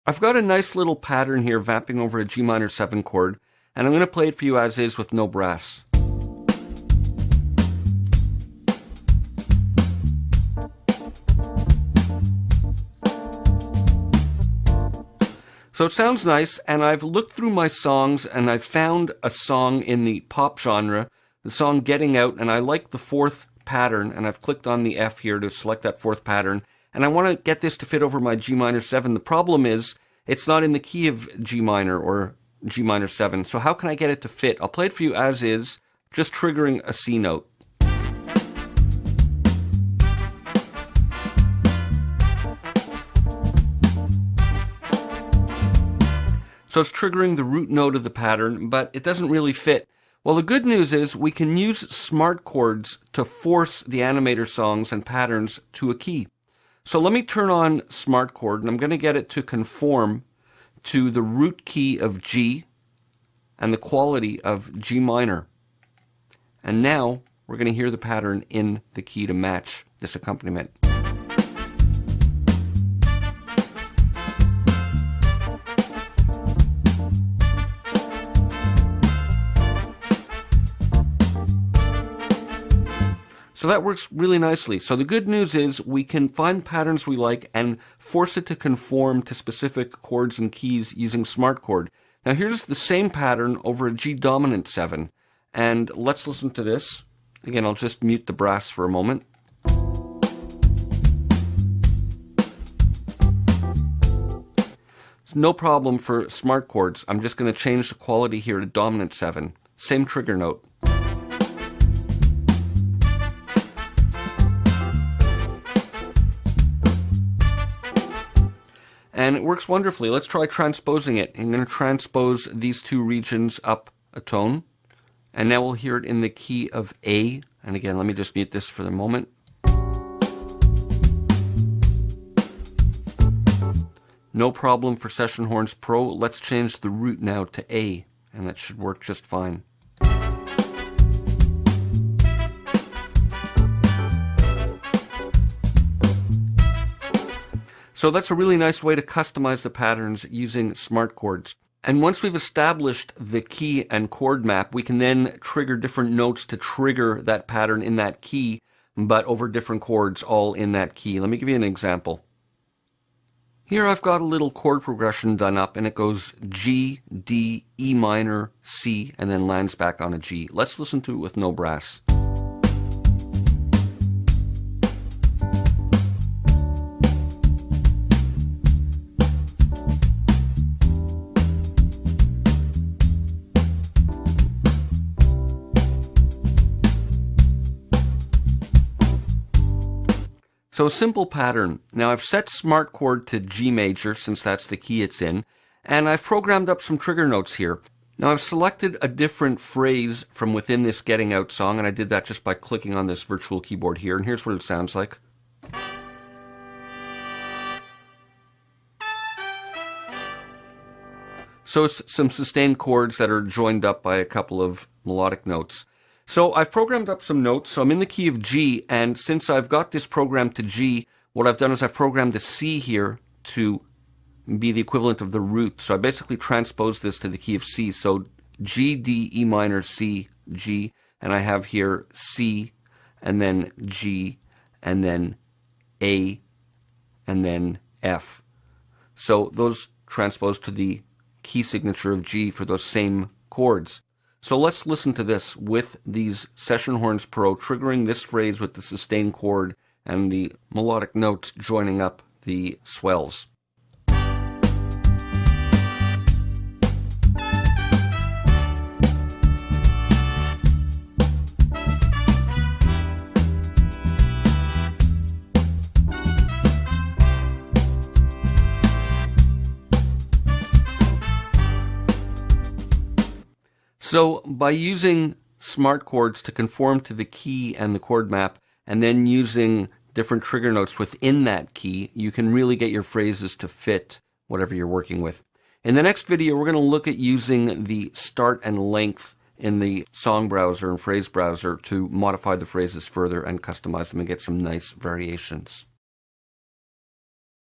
I've got a nice little pattern here vamping over a G minor 7 chord, and I'm going to play it for you as is with no brass. So it sounds nice, and I've looked through my songs and I've found a song in the pop genre, the song Getting Out, and I like the 4th pattern, and I've clicked on the F here to select that 4th pattern, and I want to get this to fit over my G minor 7. The problem is it's not in the key of G minor or G minor 7, so how can I get it to fit? I'll play it for you as is, just triggering a C note. So it's triggering the root note of the pattern, but it doesn't really fit. Well, the good news is we can use smart chords to force the Animator songs and patterns to a key. So let me turn on smart chord, and I'm going to get it to conform to the root key of G and the quality of G minor. And now we're going to hear the pattern in the key to match this accompaniment. So that works really nicely. So the good news is we can find patterns we like and force it to conform to specific chords and keys using smart chord. Now here's the same pattern over a G dominant 7. And let's listen to this. Again, I'll just mute the brass for a moment. It's no problem for smart chords. I'm just going to change the quality here to dominant 7. Same trigger note. And it works wonderfully. Let's try transposing it. I'm going to transpose these two regions up a tone. And now we'll hear it in the key of A. And again, let me just mute this for the moment. No problem for Session Horns Pro. Let's change the root now to A. And that should work just fine. So that's a really nice way to customize the patterns using smart chords. And once we've established the key and chord map, we can then trigger different notes to trigger that pattern in that key, but over different chords all in that key. Let me give you an example. Here I've got a little chord progression done up, and it goes G, D, E minor, C, and then lands back on a G. Let's listen to it with no brass. So a simple pattern. Now I've set smart chord to G major since that's the key it's in, and I've programmed up some trigger notes here. Now I've selected a different phrase from within this Getting Out song, and I did that just by clicking on this virtual keyboard here, and here's what it sounds like. So it's some sustained chords that are joined up by a couple of melodic notes. So I've programmed up some notes. So I'm in the key of G, and since I've got this programmed to G, what I've done is I've programmed the C here to be the equivalent of the root. So I basically transposed this to the key of C. So G, D, E minor, C, G, and I have here C, and then G, and then A, and then F. So those transpose to the key signature of G for those same chords. So let's listen to this with these Session Horns Pro triggering this phrase with the sustained chord and the melodic notes joining up the swells. So by using smart chords to conform to the key and the chord map, and then using different trigger notes within that key, you can really get your phrases to fit whatever you're working with. In the next video, we're going to look at using the start and length in the song browser and phrase browser to modify the phrases further and customize them and get some nice variations.